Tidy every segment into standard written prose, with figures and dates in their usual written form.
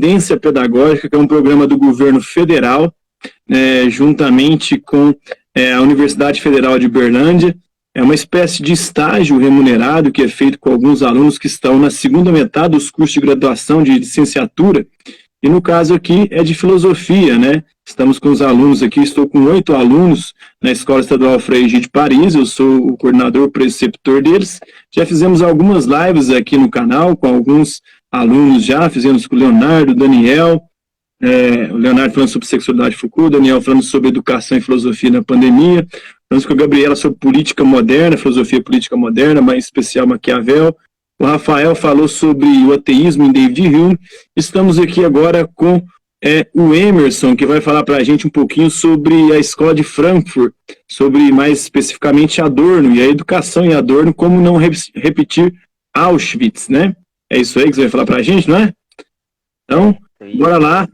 Residência Pedagógica, que é um programa do governo federal, juntamente com a Universidade Federal de Uberlândia. É uma espécie de estágio remunerado que é feito com alguns alunos que estão na segunda metade dos cursos de graduação de licenciatura, e no caso aqui é de filosofia, né? Estamos com os alunos aqui, estou com 8 alunos na Escola Estadual Frei de Paris, eu sou o coordenador preceptor deles. Já fizemos algumas lives aqui no canal com alguns alunos já, fizemos com o Leonardo, Daniel, o Leonardo falando sobre sexualidade Foucault, o Daniel falando sobre educação e filosofia na pandemia, falamos com a Gabriela sobre política moderna, filosofia política moderna, mais especial Maquiavel. O Rafael falou sobre o ateísmo em David Hume. Estamos aqui agora com o Emerson, que vai falar para a gente um pouquinho sobre a escola de Frankfurt, sobre mais especificamente Adorno e a educação em Adorno, como não repetir Auschwitz, né? É isso aí que você vai falar para a gente, não é? Então, bora lá.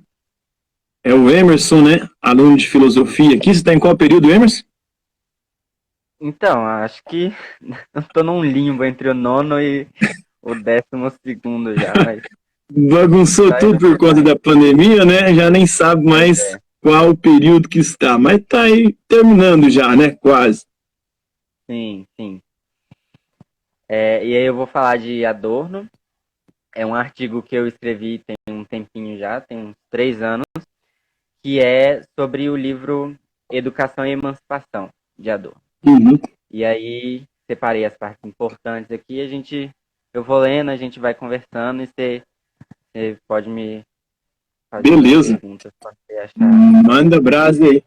É o Emerson, né? Aluno de filosofia aqui. Você está em qual período, Emerson? Então, acho que eu tô num limbo entre o 9º e o 12º já, mas... Bagunçou tudo por conta da pandemia, né? Já nem sabe mais qual o período que está. Mas tá aí terminando já, né? Quase. Sim, sim. E aí eu vou falar de Adorno. É um artigo que eu escrevi tem um tempinho já, tem uns 3 anos, que é sobre o livro Educação e Emancipação, de Adorno. Uhum. E aí, separei as partes importantes aqui, eu vou lendo, a gente vai conversando e você pode me fazer perguntas. Manda brasa aí.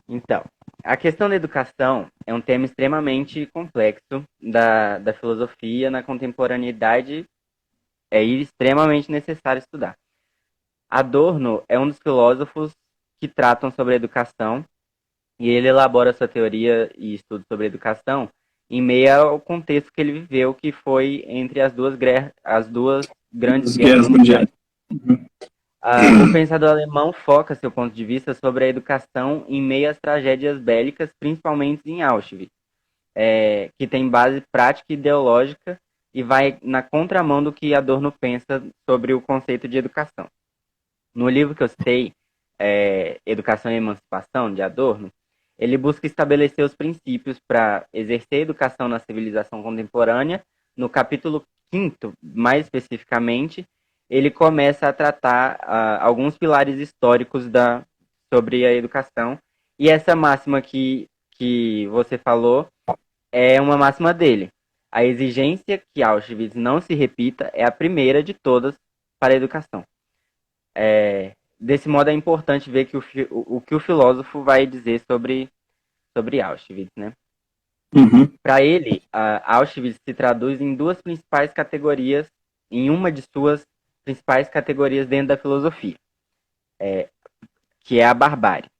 Então, a questão da educação é um tema extremamente complexo da filosofia na contemporaneidade, é extremamente necessário estudar. Adorno é um dos filósofos que tratam sobre a educação, e ele elabora sua teoria e estudo sobre a educação em meio ao contexto que ele viveu, que foi entre as duas grandes guerras mundiais. O pensador alemão foca seu ponto de vista sobre a educação em meio às tragédias bélicas, principalmente em Auschwitz, que tem base prática e ideológica e vai na contramão do que Adorno pensa sobre o conceito de educação. No livro que eu citei, Educação e Emancipação, de Adorno, ele busca estabelecer os princípios para exercer a educação na civilização contemporânea. No capítulo 5º, mais especificamente, ele começa a tratar alguns pilares históricos sobre a educação. E essa máxima que você falou é uma máxima dele. A exigência que Auschwitz não se repita é a primeira de todas para a educação. Desse modo é importante ver que o que o filósofo vai dizer sobre Auschwitz, né? Uhum. Para ele, Auschwitz se traduz em duas principais categorias, em uma de suas principais categorias dentro da filosofia, que é a barbárie.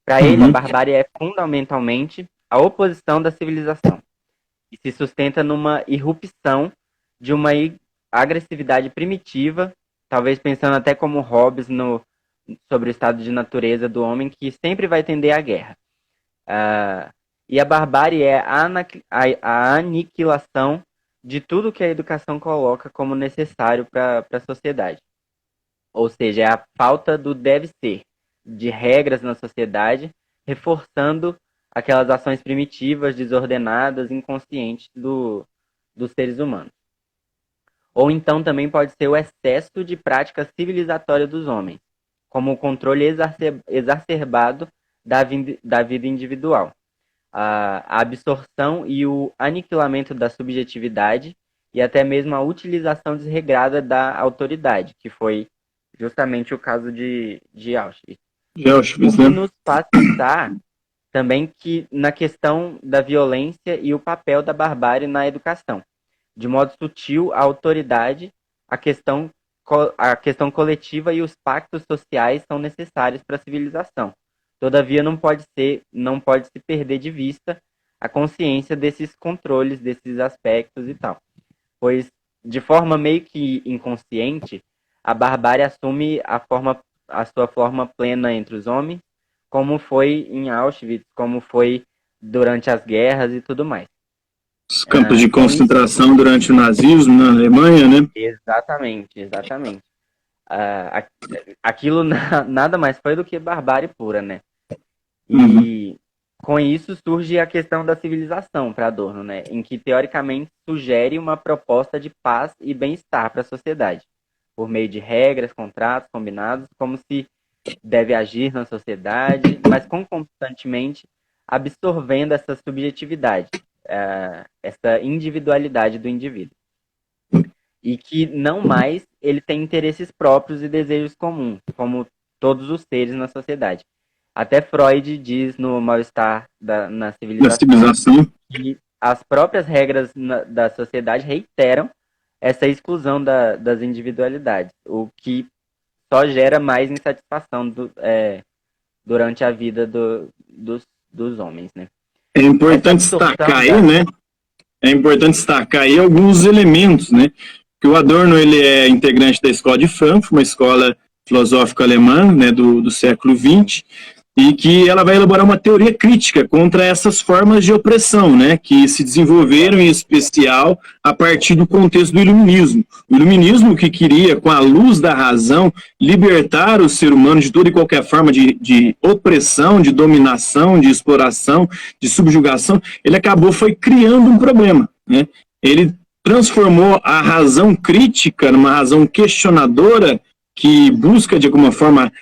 Para ele, a barbárie é fundamentalmente a oposição da civilização e se sustenta numa irrupção de uma agressividade primitiva, talvez pensando até como Hobbes sobre o estado de natureza do homem, que sempre vai tender à guerra. E a barbárie é a aniquilação de tudo que a educação coloca como necessário para a sociedade. Ou seja, é a falta do deve ser, de regras na sociedade, reforçando aquelas ações primitivas, desordenadas, inconscientes dos seres humanos. Ou então também pode ser o excesso de prática civilizatória dos homens, como o controle exacerbado da vida individual, a absorção e o aniquilamento da subjetividade e até mesmo a utilização desregrada da autoridade, que foi justamente o caso de Auschwitz. O que nos faz pensar também que na questão da violência e o papel da barbárie na educação. De modo sutil, a autoridade, a questão coletiva e os pactos sociais são necessários para a civilização. Todavia, não pode se perder de vista a consciência desses controles, desses aspectos e tal. Pois, de forma meio que inconsciente, a barbárie assume a sua forma plena entre os homens, como foi em Auschwitz, como foi durante as guerras e tudo mais. Os campos de concentração durante o nazismo na Alemanha, né? Exatamente. aquilo nada mais foi do que barbárie pura, né? Uhum. E com isso surge a questão da civilização para Adorno, né? Em que teoricamente sugere uma proposta de paz e bem-estar para a sociedade, por meio de regras, contratos, combinados, como se deve agir na sociedade, mas concomitantemente absorvendo essa subjetividade, essa individualidade do indivíduo. E que não mais ele tem interesses próprios e desejos comuns, como todos os seres na sociedade. Até Freud diz no Mal-Estar na Da Civilização civilização. que as próprias regras da sociedade reiteram essa exclusão das individualidades, o que só gera mais insatisfação durante a vida dos homens, né? É Essa importante destacar absorção aí, né? É importante destacar aí alguns elementos, né? Que o Adorno ele é integrante da Escola de Frankfurt, uma escola filosófica alemã, né, do século XX, e que ela vai elaborar uma teoria crítica contra essas formas de opressão, né, que se desenvolveram em especial a partir do contexto do iluminismo. O iluminismo que queria, com a luz da razão, libertar o ser humano de toda e qualquer forma de opressão, de dominação, de exploração, de subjugação, ele acabou foi criando um problema, né? Ele transformou a razão crítica numa razão questionadora que busca, de alguma forma,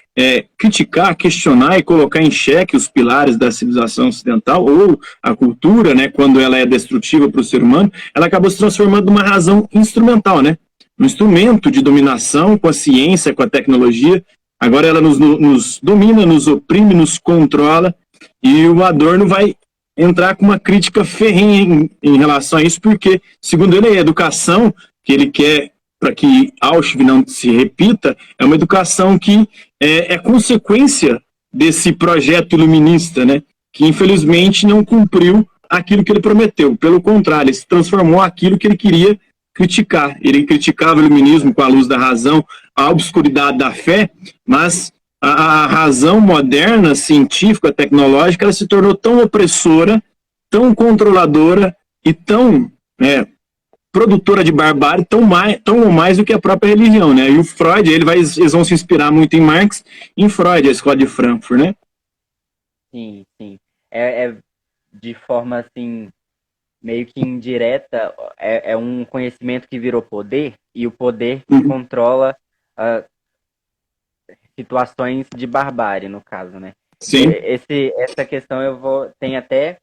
criticar, questionar e colocar em xeque os pilares da civilização ocidental ou a cultura, né, quando ela é destrutiva para o ser humano, ela acabou se transformando numa razão instrumental, né? Um instrumento de dominação com a ciência, com a tecnologia. Agora ela nos domina, nos oprime, nos controla, e o Adorno vai entrar com uma crítica ferrenha em relação a isso, porque, segundo ele, a educação que ele quer para que Auschwitz não se repita é uma educação que é consequência desse projeto iluminista, né? Que infelizmente não cumpriu aquilo que ele prometeu. Pelo contrário, ele se transformou aquilo que ele queria criticar. Ele criticava o iluminismo com a luz da razão, a obscuridade da fé, mas a razão moderna, científica, tecnológica, ela se tornou tão opressora, tão controladora e tão produtora de barbárie, tão ou mais do que a própria religião, né? E o Freud, eles vão se inspirar muito em Marx, em Freud, a escola de Frankfurt, né? Sim, sim. É de forma assim, meio que indireta, é um conhecimento que virou poder, e o poder que controla situações de barbárie, no caso, né? Sim. Essa questão tem até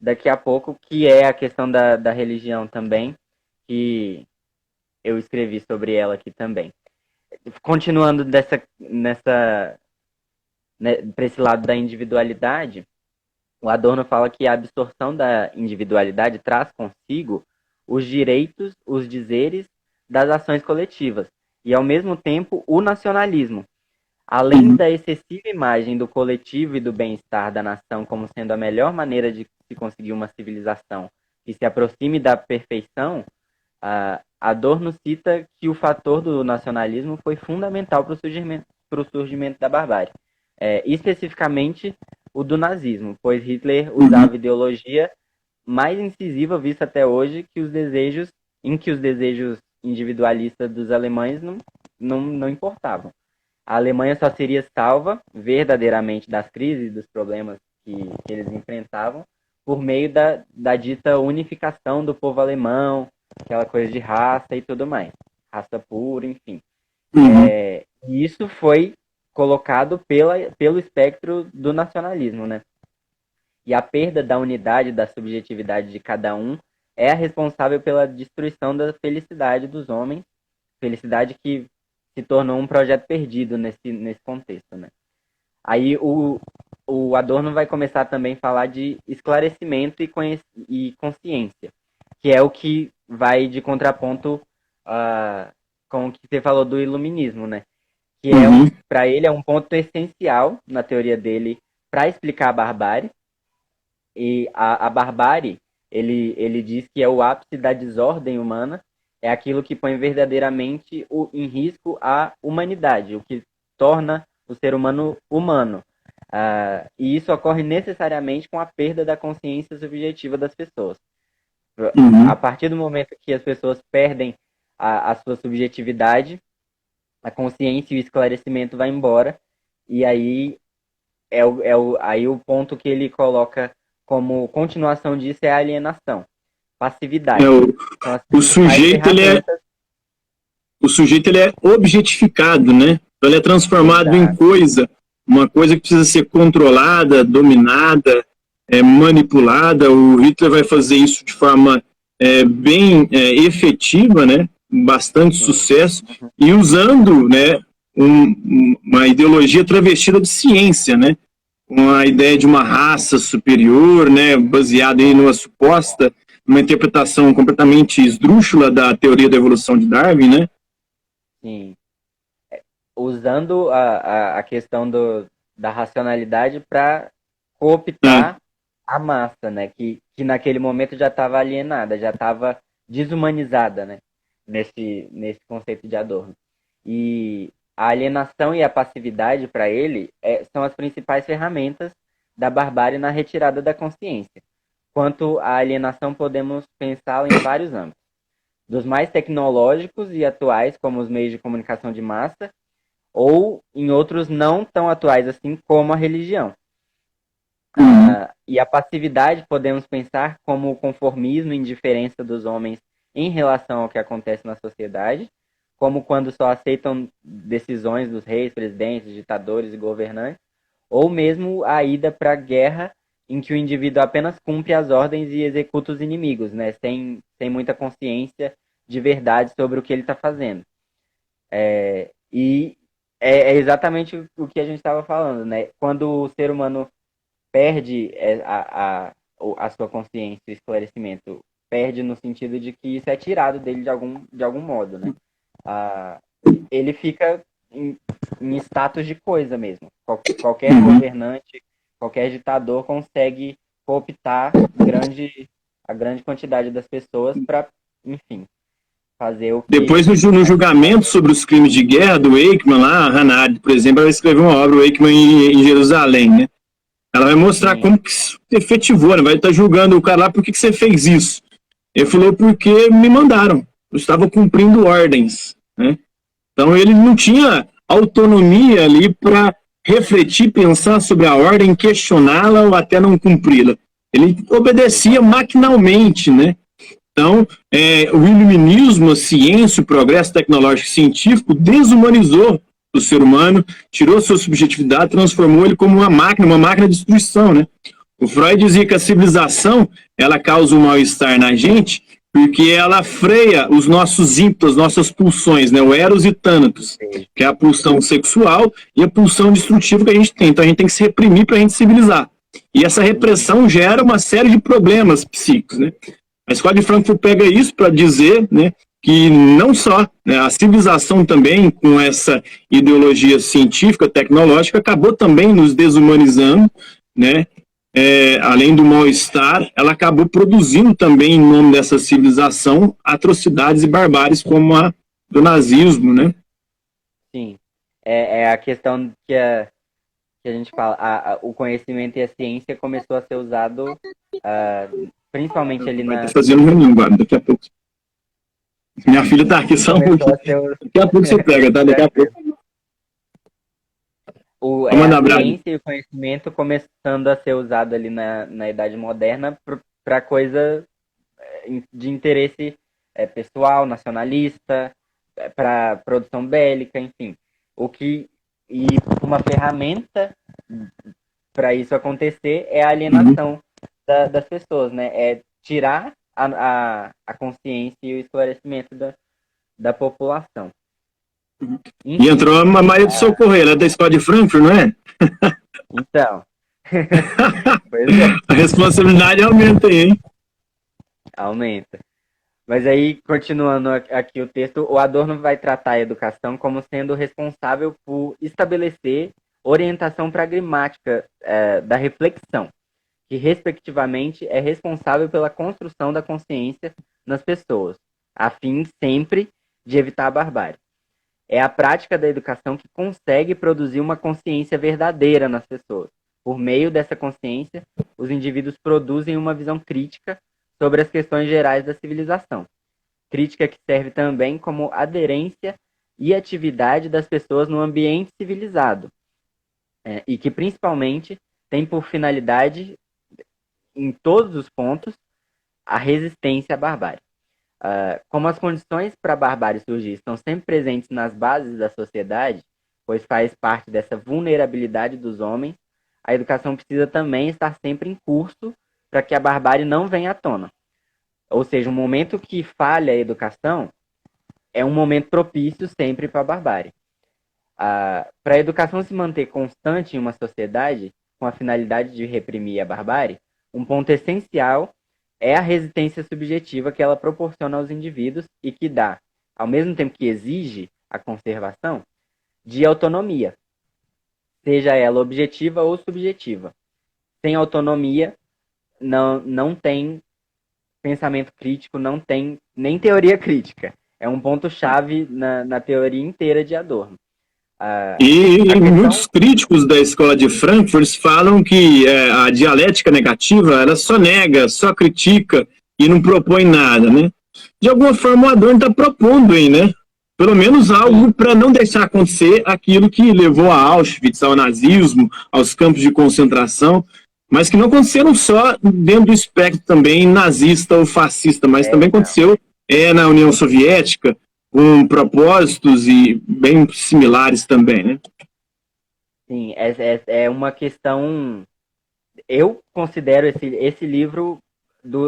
daqui a pouco, que é a questão da religião também, que eu escrevi sobre ela aqui também. Continuando para esse lado da individualidade, o Adorno fala que a absorção da individualidade traz consigo os direitos, os dizeres das ações coletivas e, ao mesmo tempo, o nacionalismo. Além da excessiva imagem do coletivo e do bem-estar da nação como sendo a melhor maneira de se conseguir uma civilização que se aproxime da perfeição, Adorno cita que o fator do nacionalismo foi fundamental para o surgimento da barbárie. Especificamente o do nazismo, pois Hitler usava ideologia mais incisiva vista até hoje que os desejos individualistas dos alemães não importavam. A Alemanha só seria salva verdadeiramente das crises e dos problemas que eles enfrentavam por meio da dita unificação do povo alemão, aquela coisa de raça e tudo mais. Raça pura, enfim. E isso foi colocado pelo espectro do nacionalismo, né? E a perda da unidade, da subjetividade de cada um é a responsável pela destruição da felicidade dos homens, felicidade que se tornou um projeto perdido nesse contexto, né? Aí o Adorno vai começar também a falar de esclarecimento e consciência, que é o que vai de contraponto com o que você falou do iluminismo, né? Que para ele é um ponto essencial na teoria dele para explicar a barbárie. E a barbárie, ele diz que é o ápice da desordem humana, é aquilo que põe verdadeiramente em risco a humanidade, o que torna o ser humano humano. E isso ocorre necessariamente com a perda da consciência subjetiva das pessoas. A partir do momento que as pessoas perdem a sua subjetividade, a consciência e o esclarecimento vai embora, e aí aí o ponto que ele coloca como continuação disso é a alienação, É, passividade. São as o principais sujeito ele é ferramentas. o sujeito ele é objetificado, né? Então, ele é transformado em Exato. coisa, uma coisa que precisa ser controlada, dominada, manipulada. O Hitler vai fazer isso de forma bem efetiva, né? Bastante Sim. sucesso, Uhum. e usando, né, uma ideologia travestida de ciência, né? Uma ideia de uma raça superior, né, baseada em uma suposta, uma interpretação completamente esdrúxula da teoria da evolução de Darwin, né? Sim. Usando a questão da racionalidade para É. cooptar a massa, né? Que naquele momento já estava alienada, já estava desumanizada, né? Nesse conceito de Adorno. E a alienação e a passividade, para ele, são as principais ferramentas da barbárie na retirada da consciência. Quanto à alienação, podemos pensá-la em vários âmbitos. Dos mais tecnológicos e atuais, como os meios de comunicação de massa, ou em outros não tão atuais assim, como a religião. E a passividade podemos pensar como o conformismo e indiferença dos homens em relação ao que acontece na sociedade, como quando só aceitam decisões dos reis, presidentes, ditadores e governantes, ou mesmo a ida para a guerra em que o indivíduo apenas cumpre as ordens e executa os inimigos, né, sem muita consciência de verdade sobre o que ele está fazendo. E é exatamente o que a gente estava falando, né? Quando o ser humano perde a sua consciência, o esclarecimento, perde no sentido de que isso é tirado dele de algum modo, né? Ah, ele fica em status de coisa mesmo. Qualquer governante, qualquer ditador consegue cooptar a grande quantidade das pessoas para, enfim, fazer o Depois, que... no julgamento sobre os crimes de guerra do Eichmann, lá, a Hannah Arendt, por exemplo, ela escreveu uma obra, o Eichmann em Jerusalém, né? Ela vai mostrar Sim. como que isso efetivou, né? Vai estar julgando o cara lá, por que você fez isso? Ele falou, porque me mandaram, eu estava cumprindo ordens, né? Então ele não tinha autonomia ali para refletir, pensar sobre a ordem, questioná-la ou até não cumpri-la. Ele obedecia maquinalmente, né? Então, o iluminismo, a ciência, o progresso tecnológico e científico desumanizou o ser humano, tirou sua subjetividade, transformou ele como uma máquina de destruição, né? O Freud dizia que a civilização, ela causa um mal-estar na gente porque ela freia os nossos ímpetos, as nossas pulsões, né? O Eros e Thanatos, que é a pulsão sexual e a pulsão destrutiva que a gente tem. Então a gente tem que se reprimir para a gente civilizar. E essa repressão gera uma série de problemas psíquicos, né? A Escola de Frankfurt pega isso para dizer, né, que não só, né, a civilização também, com essa ideologia científica, tecnológica, acabou também nos desumanizando, né? Além do mal-estar, ela acabou produzindo também, em nome dessa civilização, atrocidades e barbáries como a do nazismo, né? Sim. É a questão que a gente fala, o conhecimento e a ciência começou a ser usado principalmente ali Vai estar fazendo reunião agora, daqui a pouco. Minha filha está aqui só um pouquinho. Daqui a pouco você pega, tá? Daqui a pouco. A ciência e o conhecimento começando a ser usado ali na Idade Moderna para coisa de interesse pessoal, nacionalista, para produção bélica, enfim. E uma ferramenta para isso acontecer é a alienação das pessoas, né? É tirar a consciência e o esclarecimento da população. Enfim, e entrou a Maria do Socorro, ela é da Escola de Frankfurt, não é? Então. Pois é. A responsabilidade aumenta aí, hein? Aumenta. Mas aí, continuando aqui o texto, o Adorno vai tratar a educação como sendo responsável por estabelecer orientação pragmática da reflexão, que, respectivamente, é responsável pela construção da consciência nas pessoas, a fim sempre de evitar a barbárie. É a prática da educação que consegue produzir uma consciência verdadeira nas pessoas. Por meio dessa consciência, os indivíduos produzem uma visão crítica sobre as questões gerais da civilização. Crítica que serve também como aderência e atividade das pessoas no ambiente civilizado, e que principalmente tem por finalidade, em todos os pontos, a resistência à barbárie. Como as condições para a barbárie surgir estão sempre presentes nas bases da sociedade, pois faz parte dessa vulnerabilidade dos homens, a educação precisa também estar sempre em curso para que a barbárie não venha à tona. Ou seja, um momento que falha a educação é um momento propício sempre para a barbárie. Para a educação se manter constante em uma sociedade, com a finalidade de reprimir a barbárie, um ponto essencial é a resistência subjetiva que ela proporciona aos indivíduos e que dá, ao mesmo tempo que exige a conservação, de autonomia, seja ela objetiva ou subjetiva. Sem autonomia, não tem pensamento crítico, não tem nem teoria crítica. É um ponto-chave na teoria inteira de Adorno. Muitos críticos da escola de Frankfurt falam que a dialética negativa, ela só nega, só critica e não propõe nada, né? De alguma forma o Adorno está propondo aí, né? Pelo menos algo para não deixar acontecer aquilo que levou a Auschwitz, ao nazismo, aos campos de concentração, mas que não aconteceram só dentro do espectro também nazista ou fascista, mas também aconteceu na União Soviética, com propósitos e bem similares também, né? Sim, é uma questão... Eu considero esse livro,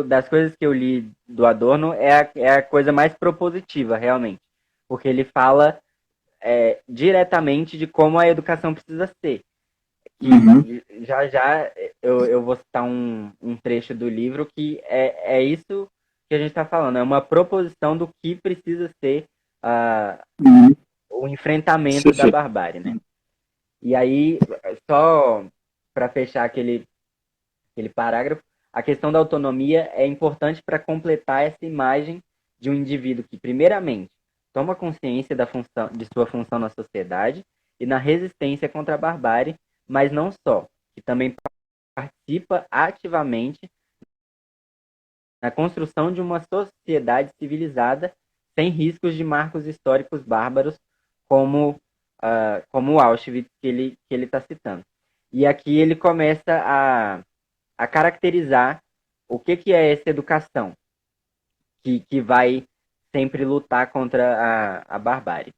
das coisas que eu li do Adorno, é a coisa mais propositiva, realmente. Porque ele fala diretamente de como a educação precisa ser. Já eu vou citar um trecho do livro que é isso que a gente está falando. É uma proposição do que precisa ser o enfrentamento da barbárie, né? E aí, só para fechar aquele parágrafo, a questão da autonomia é importante para completar essa imagem de um indivíduo que, primeiramente, toma consciência de sua função na sociedade e na resistência contra a barbárie, mas não só, que também participa ativamente na construção de uma sociedade civilizada sem riscos de marcos históricos bárbaros como o Auschwitz que ele está citando. E aqui ele começa a caracterizar o que é essa educação que vai sempre lutar contra a barbárie.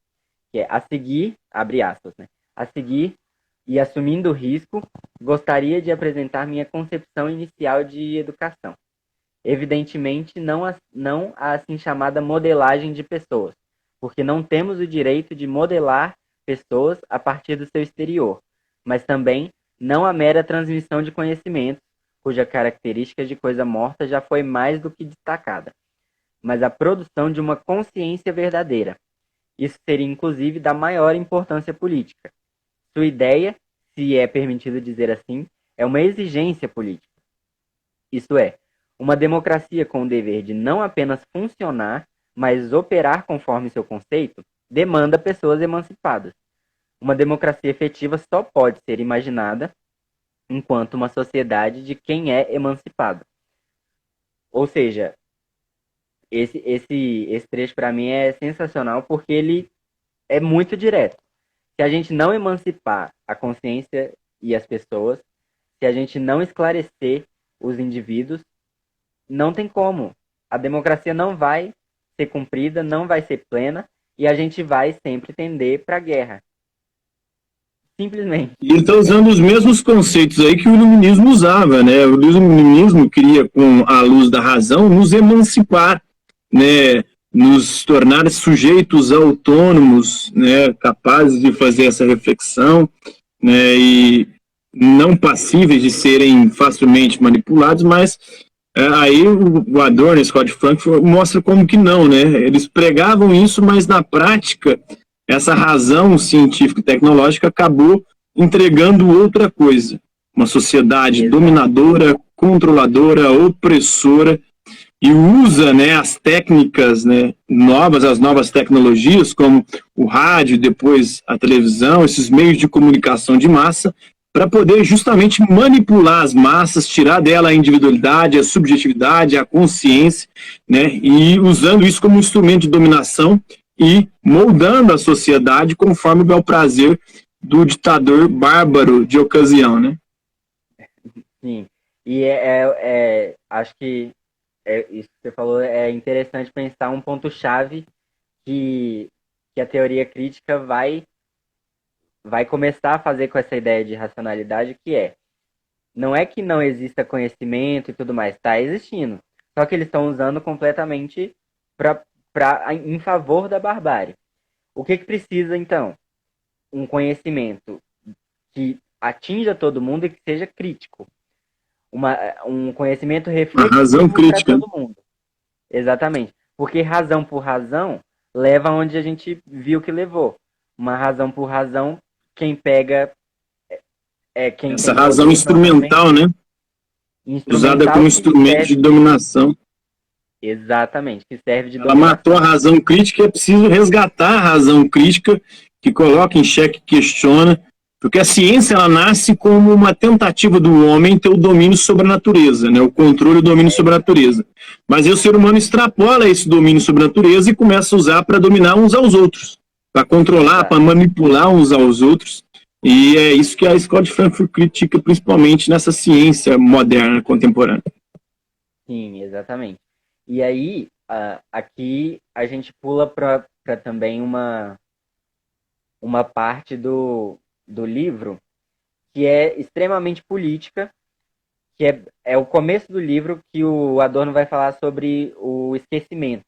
Que é a seguir, abre aspas, né? A seguir, e assumindo o risco, gostaria de apresentar minha concepção inicial de educação. Evidentemente, não a assim chamada modelagem de pessoas, porque não temos o direito de modelar pessoas a partir do seu exterior, mas também não a mera transmissão de conhecimentos, cuja característica de coisa morta já foi mais do que destacada, mas a produção de uma consciência verdadeira. Isso seria, inclusive, da maior importância política. Sua ideia, se é permitido dizer assim, é uma exigência política. Isso é, uma democracia com o dever de não apenas funcionar, mas operar conforme seu conceito, demanda pessoas emancipadas. Uma democracia efetiva só pode ser imaginada enquanto uma sociedade de quem é emancipado. Ou seja, esse trecho para mim é sensacional porque ele é muito direto. Se a gente não emancipar a consciência e as pessoas, se a gente não esclarecer os indivíduos, não tem como. A democracia não vai ser cumprida, não vai ser plena, e a gente vai sempre tender para a guerra. Simplesmente. E ele está usando os mesmos conceitos aí que o iluminismo usava, né? O iluminismo queria, com a luz da razão, nos emancipar, né? Nos tornar sujeitos autônomos, né? Capazes de fazer essa reflexão, né? E não passíveis de serem facilmente manipulados, mas aí o Adorno, a escola de Frankfurt, mostra como que não, né? Eles pregavam isso, mas na prática essa razão científica e tecnológica acabou entregando outra coisa. Uma sociedade dominadora, controladora, opressora, e usa, né, as técnicas, né, novas, as novas tecnologias, como o rádio, depois a televisão, esses meios de comunicação de massa, para poder justamente manipular as massas, tirar dela a individualidade, a subjetividade, a consciência, né, e usando isso como instrumento de dominação e moldando a sociedade conforme o bel prazer do ditador bárbaro de ocasião, né? Sim, e acho que isso que você falou é interessante pensar um ponto-chave que a teoria crítica vai começar a fazer com essa ideia de racionalidade, que não é que não exista conhecimento e tudo mais, está existindo, só que eles estão usando completamente em favor da barbárie. O que precisa, então? Um conhecimento que atinja todo mundo e que seja crítico. Um conhecimento reflexivo para todo mundo. Exatamente. Porque razão por razão leva onde a gente viu que levou. Uma razão por razão, quem pega quem essa razão instrumental, né? Usada como instrumento de dominação. Exatamente, que serve de dominação. Ela matou a razão crítica e é preciso resgatar a razão crítica que coloca em xeque, questiona, porque a ciência ela nasce como uma tentativa do homem ter o domínio sobre a natureza, né? O controle e o domínio sobre a natureza. Mas aí o ser humano extrapola esse domínio sobre a natureza e começa a usar para dominar uns aos outros, para controlar, para manipular uns aos outros. E é isso que a Escola de Frankfurt critica, principalmente nessa ciência moderna, contemporânea. Sim, exatamente. E aí, aqui a gente pula para também uma parte do livro que é extremamente política, que é o começo do livro, que o Adorno vai falar sobre o esquecimento,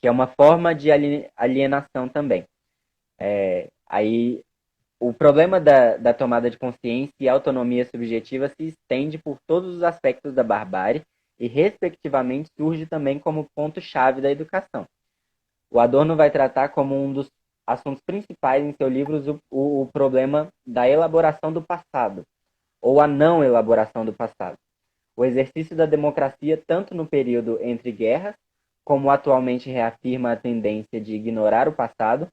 que é uma forma de alienação também. Aí o problema da tomada de consciência e autonomia subjetiva se estende por todos os aspectos da barbárie e, respectivamente, surge também como ponto-chave da educação. O Adorno vai tratar como um dos assuntos principais em seu livro o problema da elaboração do passado, ou a não elaboração do passado. O exercício da democracia, tanto no período entre guerras, como atualmente reafirma a tendência de ignorar o passado,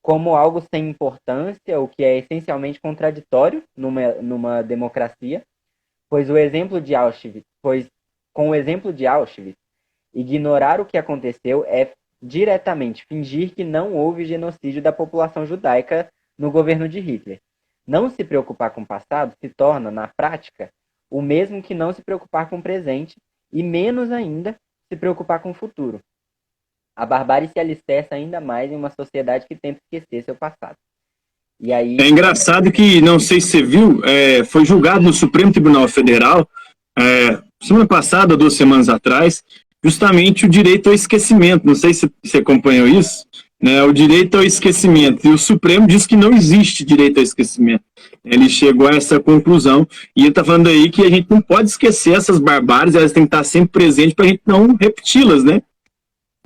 como algo sem importância, o que é essencialmente contraditório numa democracia, pois com o exemplo de Auschwitz, ignorar o que aconteceu é diretamente fingir que não houve genocídio da população judaica no governo de Hitler. Não se preocupar com o passado se torna, na prática, o mesmo que não se preocupar com o presente e, menos ainda, se preocupar com o futuro. A barbárie se alicerça ainda mais em uma sociedade que tenta esquecer seu passado. E aí... É engraçado que, não sei se você viu, foi julgado no Supremo Tribunal Federal, semana passada, 2 semanas atrás, justamente o direito ao esquecimento. Não sei se você acompanhou isso, né? O direito ao esquecimento. E o Supremo diz que não existe direito ao esquecimento. Ele chegou a essa conclusão e ele está falando aí que a gente não pode esquecer essas barbáries, elas têm que estar sempre presentes para a gente não repeti-las, né?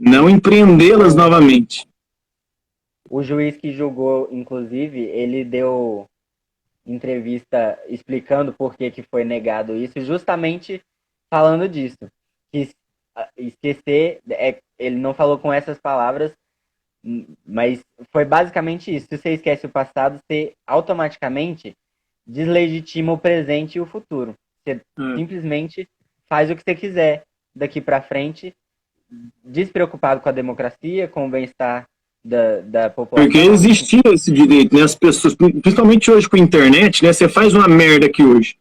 Não empreendê-las novamente. O juiz que julgou, inclusive, ele deu entrevista explicando por que foi negado isso, justamente falando disso. Que esquecer, ele não falou com essas palavras, mas foi basicamente isso. Se você esquece o passado, você automaticamente deslegitima o presente e o futuro. Você simplesmente faz o que você quiser daqui para frente, despreocupado com a democracia, com o bem-estar da população. Porque existia esse direito, né? As pessoas, principalmente hoje com a internet, né? Você faz uma merda aqui hoje,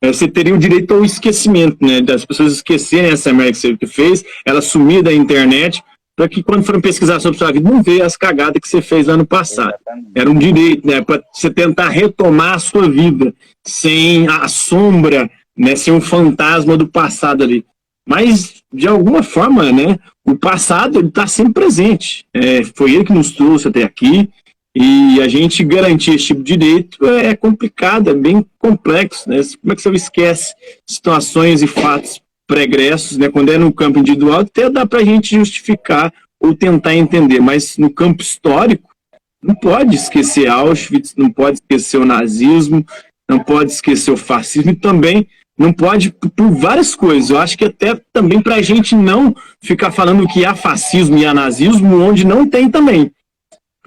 você teria o direito ao esquecimento, né? Das pessoas esquecerem essa merda que você fez, ela sumir da internet, para que quando forem pesquisar sobre sua vida, não ver as cagadas que você fez lá no passado. Exatamente. Era um direito, né? Para você tentar retomar a sua vida, sem a sombra, né? Sem um fantasma do passado ali. Mas, de alguma forma, né, o passado está sempre presente. Foi ele que nos trouxe até aqui, e a gente garantir esse tipo de direito é complicado, é bem complexo, né? Como é que você esquece situações e fatos pregressos, né? Quando é no campo individual, até dá para a gente justificar ou tentar entender, mas no campo histórico, não pode esquecer Auschwitz, não pode esquecer o nazismo, não pode esquecer o fascismo, e também não pode por várias coisas. Eu acho que até também para a gente não ficar falando que há fascismo e há nazismo, onde não tem também.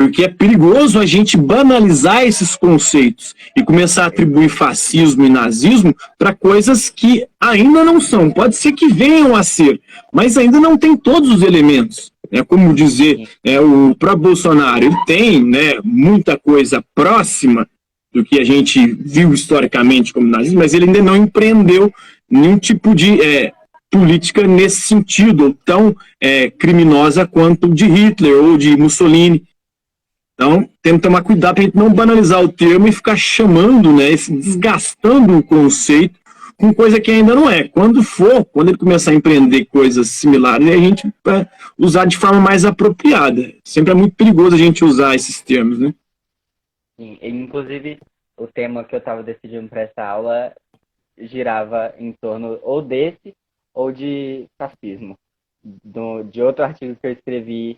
Porque é perigoso a gente banalizar esses conceitos e começar a atribuir fascismo e nazismo para coisas que ainda não são. Pode ser que venham a ser, mas ainda não tem todos os elementos. É como dizer, o próprio Bolsonaro, ele tem, né, muita coisa próxima do que a gente viu historicamente como nazismo, mas ele ainda não empreendeu nenhum tipo de política nesse sentido, tão criminosa quanto de Hitler ou de Mussolini. Então, temos que tomar cuidado para a gente não banalizar o termo e ficar chamando, né, desgastando o conceito com coisa que ainda não é. Quando ele começar a empreender coisas similares, a gente vai usar de forma mais apropriada. Sempre é muito perigoso a gente usar esses termos, né? Sim, inclusive, o tema que eu estava decidindo para essa aula girava em torno ou desse ou de fascismo. De outro artigo que eu escrevi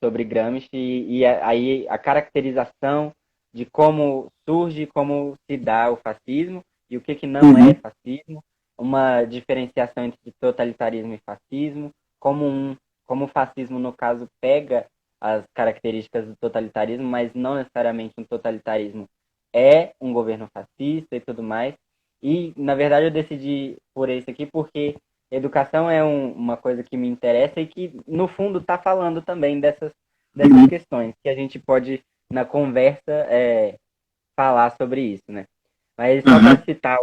sobre Gramsci, e aí a caracterização de como surge, como se dá o fascismo, e o que não é fascismo, uma diferenciação entre totalitarismo e fascismo, como o fascismo, no caso, pega as características do totalitarismo, mas não necessariamente um totalitarismo é um governo fascista e tudo mais. E, na verdade, eu decidi por esse aqui porque educação é uma coisa que me interessa e que, no fundo, está falando também dessas questões, que a gente pode, na conversa, falar sobre isso, né? Mas só para citar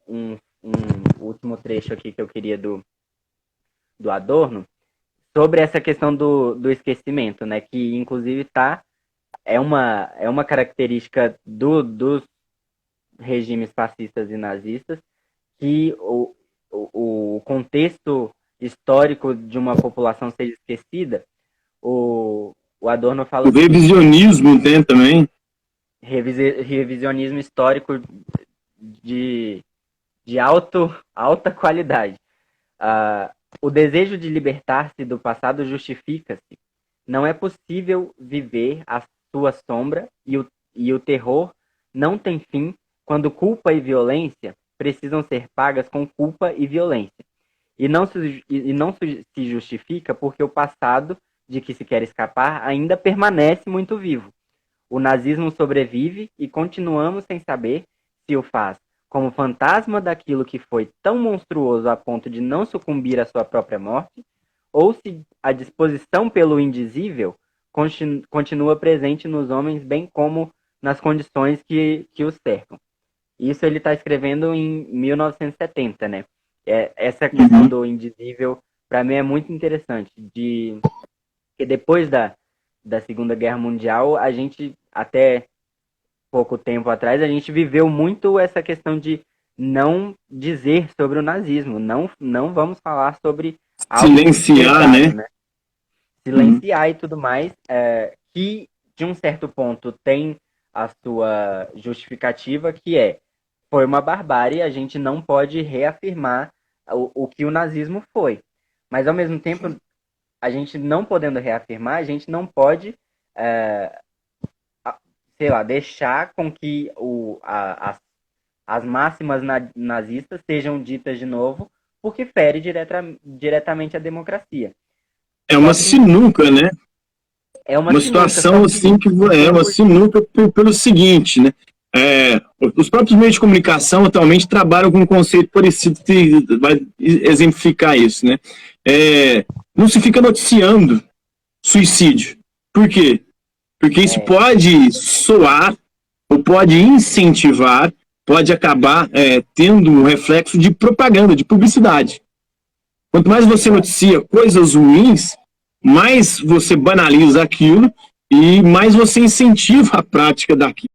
um último trecho aqui que eu queria do Adorno, sobre essa questão do esquecimento, né? Que, inclusive, é uma característica dos regimes fascistas e nazistas, que o contexto histórico de uma população seja esquecida. O Adorno fala... O revisionismo tem também. Revisionismo histórico de alta qualidade. O desejo de libertar-se do passado justifica-se. Não é possível viver a sua sombra e o terror não tem fim quando culpa e violência precisam ser pagas com culpa e violência. E não se justifica porque o passado de que se quer escapar ainda permanece muito vivo. O nazismo sobrevive e continuamos sem saber se o faz como fantasma daquilo que foi tão monstruoso a ponto de não sucumbir à sua própria morte, ou se a disposição pelo indizível continua presente nos homens, bem como nas condições que os cercam. Isso ele está escrevendo em 1970, né? Essa questão do indizível, para mim, é muito interessante, porque depois da Segunda Guerra Mundial, a gente, até pouco tempo atrás, a gente viveu muito essa questão de não dizer sobre o nazismo, não vamos falar sobre algo silenciar, pesado, né? Silenciar e tudo mais, que de um certo ponto tem a sua justificativa, que foi uma barbárie, a gente não pode reafirmar o que o nazismo foi. Mas, ao mesmo tempo, a gente não podendo reafirmar, a gente não pode, deixar com que as máximas nazistas sejam ditas de novo, porque fere diretamente a democracia. É uma sinuca, né? É uma situação assim que é uma sinuca pelo seguinte, né? Os próprios meios de comunicação atualmente trabalham com um conceito parecido que vai exemplificar isso, né? Não se fica noticiando suicídio. Por quê? Porque isso pode soar ou pode incentivar, pode acabar tendo um reflexo de propaganda, de publicidade. Quanto mais você noticia coisas ruins, mais você banaliza aquilo e mais você incentiva a prática daquilo.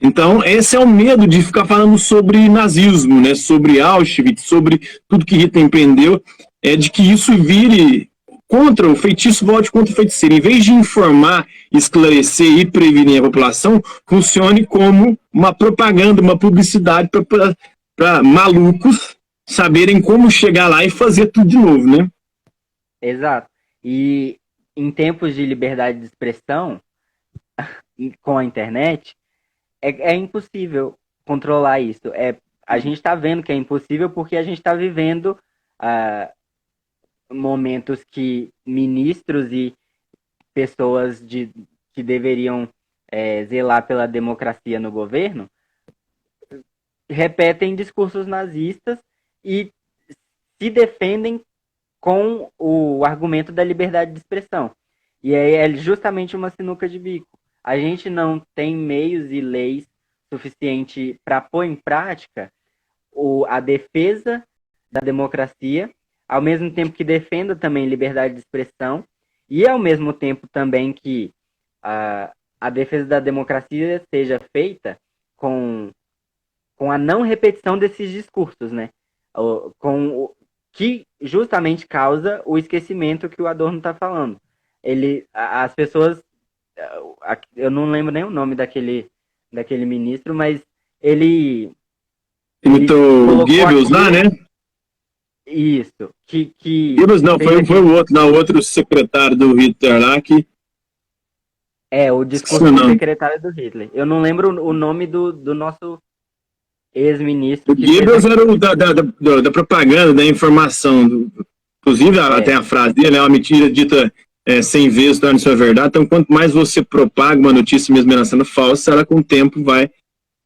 Então, esse é o medo de ficar falando sobre nazismo, né? Sobre Auschwitz, sobre tudo que Hitler empreendeu, de que isso vire contra, o feitiço volte contra o feiticeiro. Em vez de informar, esclarecer e prevenir a população, funcione como uma propaganda, uma publicidade para malucos saberem como chegar lá e fazer tudo de novo, né? Exato. E em tempos de liberdade de expressão, com a internet, é impossível controlar isso. A gente está vendo que é impossível porque a gente está vivendo momentos que ministros e pessoas que deveriam zelar pela democracia no governo repetem discursos nazistas e se defendem com o argumento da liberdade de expressão. E aí é justamente uma sinuca de bico. A gente não tem meios e leis suficientes para pôr em prática a defesa da democracia, ao mesmo tempo que defenda também liberdade de expressão, e ao mesmo tempo também que a defesa da democracia seja feita com a não repetição desses discursos, né? Que justamente causa o esquecimento que o Adorno está falando. As pessoas, eu não lembro nem o nome daquele ministro, mas ele imitou o Goebbels lá, né? Isso. Goebbels não, foi o outro secretário do Hitler lá que... o discurso do secretário do Hitler. Eu não lembro o nome do nosso ex-ministro. O Goebbels era o da propaganda, da informação. Inclusive, até a frase dele é uma mentira dita 100 vezes, torna-se a verdade. Então, quanto mais você propaga uma notícia mesmo sendo falsa, ela com o tempo vai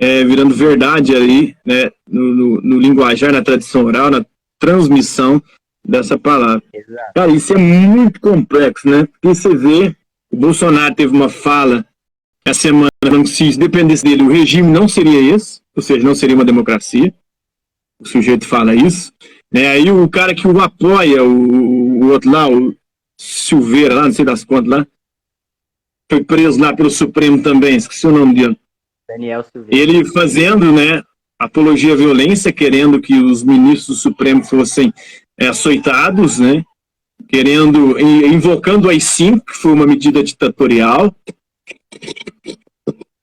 virando verdade ali, né, no linguajar, na tradição oral, na transmissão dessa palavra. Exato. Cara, isso é muito complexo, né? Porque você vê, o Bolsonaro teve uma fala essa semana, falando que se dependesse dele, o regime não seria esse, ou seja, não seria uma democracia. O sujeito fala isso. Aí o cara que o apoia, o outro lá, o Silveira, lá, não sei das quantas lá, foi preso lá pelo Supremo também, esqueci o nome dele. Daniel Silveira. Ele fazendo, né, apologia à violência, querendo que os ministros do Supremo fossem açoitados, né, invocando o AI-5, que foi uma medida ditatorial.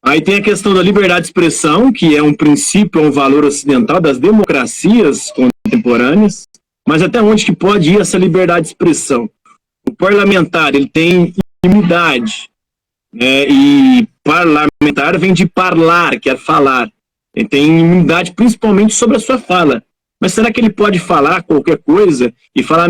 Aí tem a questão da liberdade de expressão, que é um princípio, um valor ocidental das democracias contemporâneas, mas até onde que pode ir essa liberdade de expressão? O parlamentar, ele tem imunidade, e parlamentar vem de parlar, que é falar. Ele tem imunidade principalmente sobre a sua fala. Mas será que ele pode falar qualquer coisa e falar